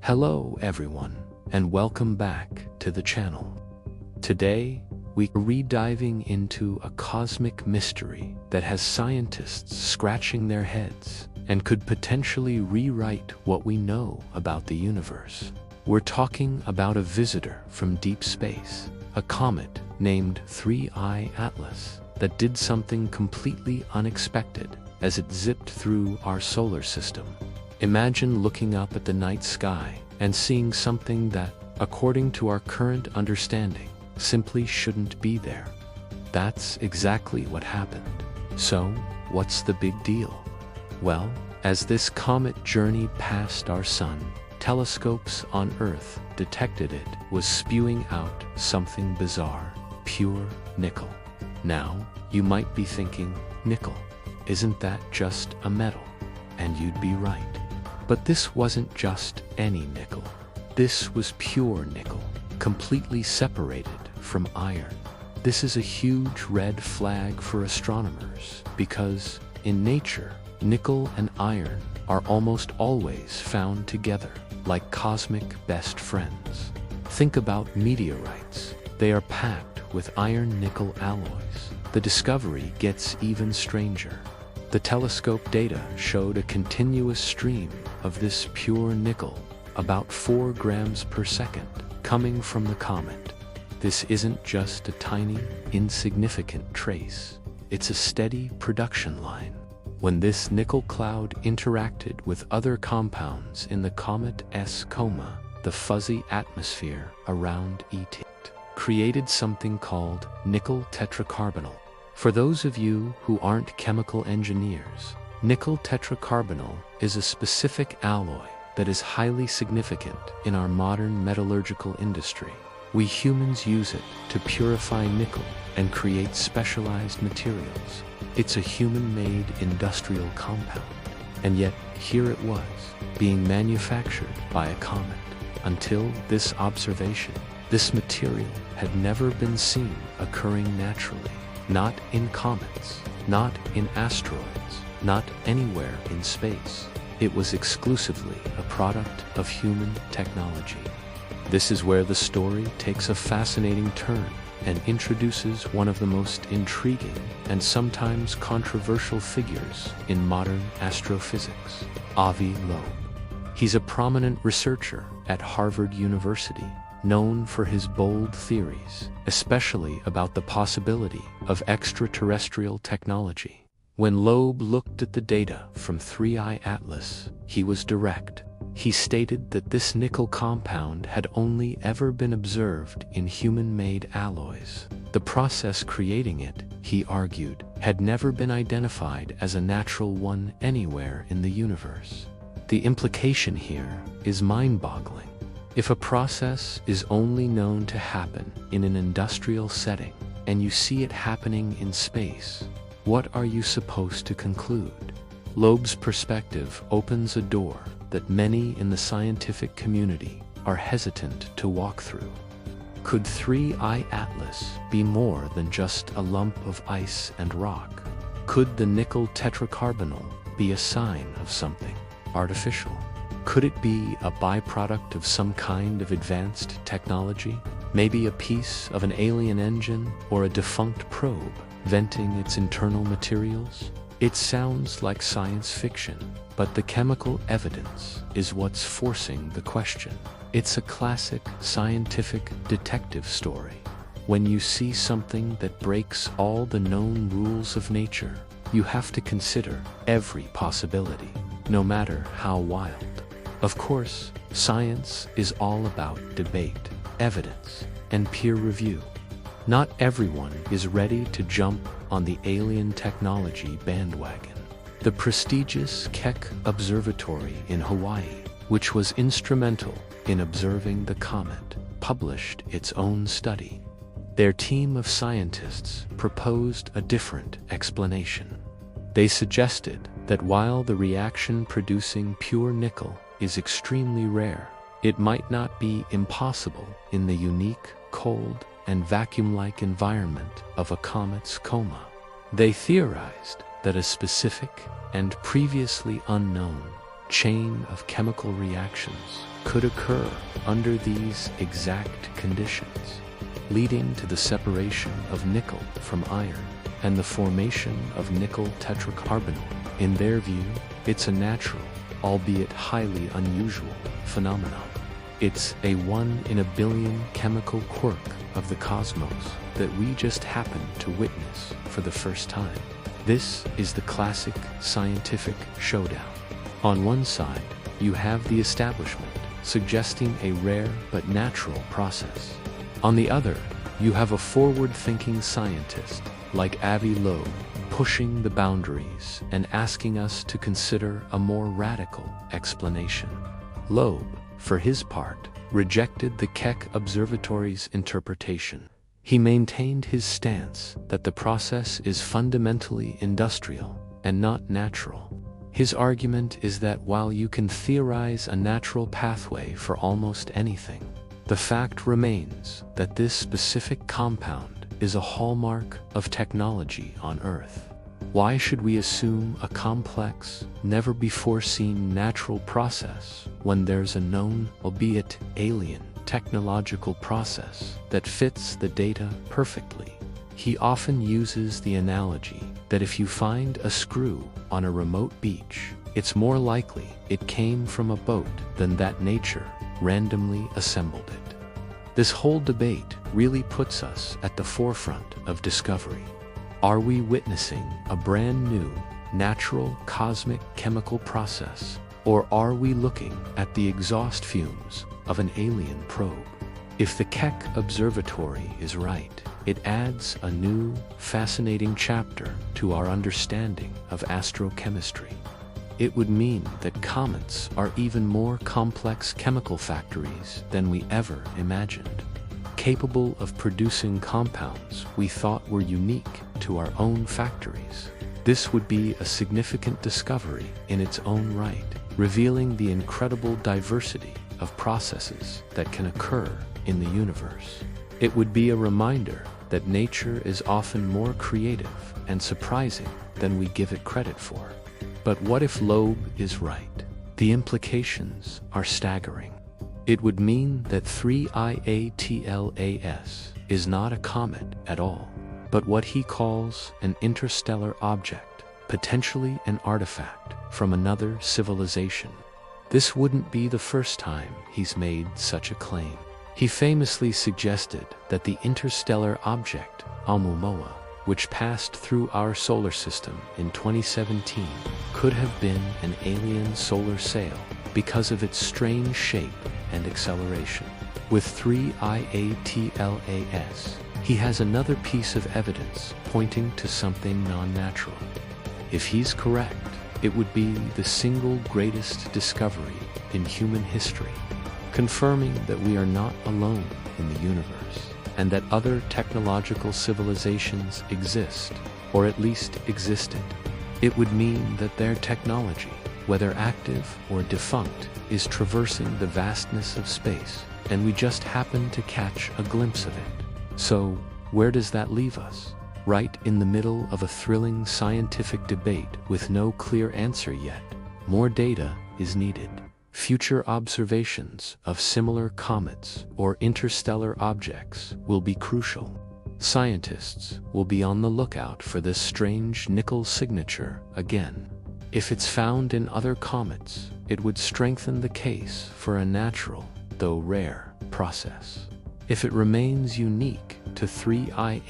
Hello everyone, and welcome back to the channel. Today, we are re-diving into a cosmic mystery that has scientists scratching their heads and could potentially rewrite what we know about the universe. We're talking about a visitor from deep space, a comet named 3I Atlas that did something completely unexpected as it zipped through our solar system. Imagine looking up at the night sky and seeing something that, according to our current understanding, simply shouldn't be there. That's exactly what happened. So, what's the big deal? Well, as this comet journeyed past our sun, telescopes on Earth detected it was spewing out something bizarre, pure nickel. Now, you might be thinking, nickel, isn't that just a metal? And you'd be right. But this wasn't just any nickel. This was pure nickel, completely separated from iron. This is a huge red flag for astronomers because, in nature, nickel and iron are almost always found together, like cosmic best friends. Think about meteorites. They are packed with iron-nickel alloys. The discovery gets even stranger. The telescope data showed a continuous stream of this pure nickel, about 4 grams per second, coming from the comet. This isn't just a tiny, insignificant trace. It's a steady production line. When this nickel cloud interacted with other compounds in the comet's coma, the fuzzy atmosphere around it created something called nickel tetracarbonyl. For those of you who aren't chemical engineers, nickel tetracarbonyl is a specific alloy that is highly significant in our modern metallurgical industry. We humans use it to purify nickel and create specialized materials. It's a human-made industrial compound. And yet, here it was, being manufactured by a comet. Until this observation, this material had never been seen occurring naturally. Not in comets, not in asteroids, not anywhere in space. It was exclusively a product of human technology. This is where the story takes a fascinating turn and introduces one of the most intriguing and sometimes controversial figures in modern astrophysics, Avi Loeb. He's a prominent researcher at Harvard University, known for his bold theories, especially about the possibility of extraterrestrial technology. When Loeb looked at the data from 3I Atlas, he was direct. He stated that this nickel compound had only ever been observed in human-made alloys. The process creating it, he argued, had never been identified as a natural one anywhere in the universe. The implication here is mind-boggling. If a process is only known to happen in an industrial setting, and you see it happening in space, what are you supposed to conclude? Loeb's perspective opens a door that many in the scientific community are hesitant to walk through. Could 3I Atlas be more than just a lump of ice and rock? Could the nickel tetracarbonyl be a sign of something artificial? Could it be a byproduct of some kind of advanced technology? Maybe a piece of an alien engine or a defunct probe venting its internal materials? It sounds like science fiction, but the chemical evidence is what's forcing the question. It's a classic scientific detective story. When you see something that breaks all the known rules of nature, you have to consider every possibility, no matter how wild. Of course, science is all about debate, evidence, and peer review. Not everyone is ready to jump on the alien technology bandwagon. The prestigious Keck Observatory in Hawaii, which was instrumental in observing the comet, published its own study. Their team of scientists proposed a different explanation. They suggested that while the reaction producing pure nickel is extremely rare, it might not be impossible in the unique, cold, and vacuum-like environment of a comet's coma. They theorized that a specific and previously unknown chain of chemical reactions could occur under these exact conditions, leading to the separation of nickel from iron and the formation of nickel tetracarbonyl. In their view, it's a natural, albeit highly unusual, phenomenon. It's a 1 in a billion chemical quirk of the cosmos that we just happen to witness for the first time. This is the classic scientific showdown. On one side, you have the establishment suggesting a rare but natural process. On the other, you have a forward-thinking scientist like Avi Loeb pushing the boundaries and asking us to consider a more radical explanation. Loeb, for his part, rejected the Keck Observatory's interpretation. He maintained his stance that the process is fundamentally industrial and not natural. His argument is that while you can theorize a natural pathway for almost anything, the fact remains that this specific compound is a hallmark of technology on Earth. Why should we assume a complex, never-before-seen natural process when there's a known, albeit alien, technological process that fits the data perfectly? He often uses the analogy that if you find a screw on a remote beach, it's more likely it came from a boat than that nature randomly assembled it. This whole debate really puts us at the forefront of discovery. Are we witnessing a brand new, natural cosmic chemical process, or are we looking at the exhaust fumes of an alien probe? If the Keck Observatory is right, it adds a new, fascinating chapter to our understanding of astrochemistry. It would mean that comets are even more complex chemical factories than we ever imagined, capable of producing compounds we thought were unique to our own factories. This would be a significant discovery in its own right, revealing the incredible diversity of processes that can occur in the universe. It would be a reminder that nature is often more creative and surprising than we give it credit for. But what if Loeb is right? The implications are staggering. It would mean that 3IATLAS is not a comet at all, but what he calls an interstellar object, potentially an artifact from another civilization. This wouldn't be the first time he's made such a claim. He famously suggested that the interstellar object, Oumuamua, which passed through our solar system in 2017, could have been an alien solar sail because of its strange shape and acceleration. With 3IATLAS, he has another piece of evidence pointing to something non-natural. If he's correct, it would be the single greatest discovery in human history, confirming that we are not alone in the universe, and that other technological civilizations exist, or at least existed. It would mean that their technology, whether active or defunct, is traversing the vastness of space, and we just happen to catch a glimpse of it. So, where does that leave us? Right in the middle of a thrilling scientific debate with no clear answer yet. More data is needed. Future observations of similar comets or interstellar objects will be crucial. Scientists will be on the lookout for this strange nickel signature again. If it's found in other comets, it would strengthen the case for a natural, though rare, process. If it remains unique to 3IATLAS,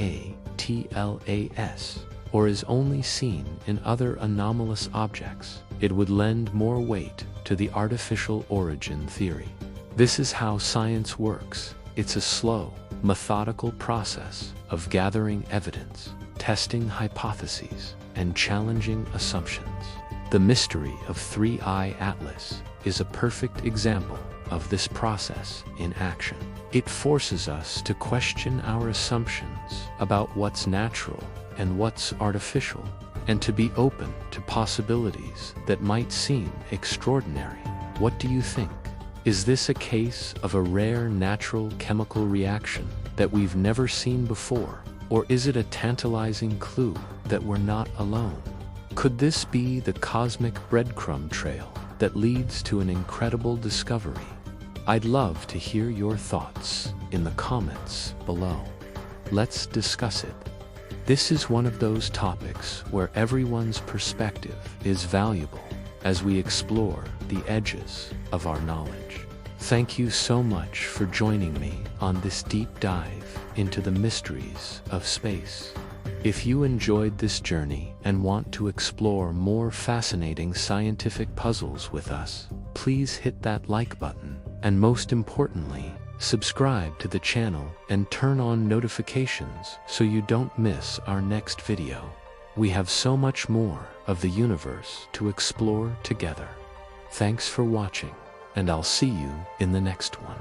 or is only seen in other anomalous objects, it would lend more weight to the artificial origin theory. This is how science works. It's a slow, methodical process of gathering evidence, testing hypotheses, and challenging assumptions. The mystery of 3I Atlas is a perfect example of this process in action. It forces us to question our assumptions about what's natural and what's artificial, and to be open to possibilities that might seem extraordinary. What do you think? Is this a case of a rare natural chemical reaction that we've never seen before, or is it a tantalizing clue that we're not alone? Could this be the cosmic breadcrumb trail that leads to an incredible discovery? I'd love to hear your thoughts in the comments below. Let's discuss it. This is one of those topics where everyone's perspective is valuable as we explore the edges of our knowledge. Thank you so much for joining me on this deep dive into the mysteries of space. If you enjoyed this journey and want to explore more fascinating scientific puzzles with us, please hit that like button, and most importantly, subscribe to the channel and turn on notifications so you don't miss our next video. We have so much more of the universe to explore together. Thanks for watching, and I'll see you in the next one.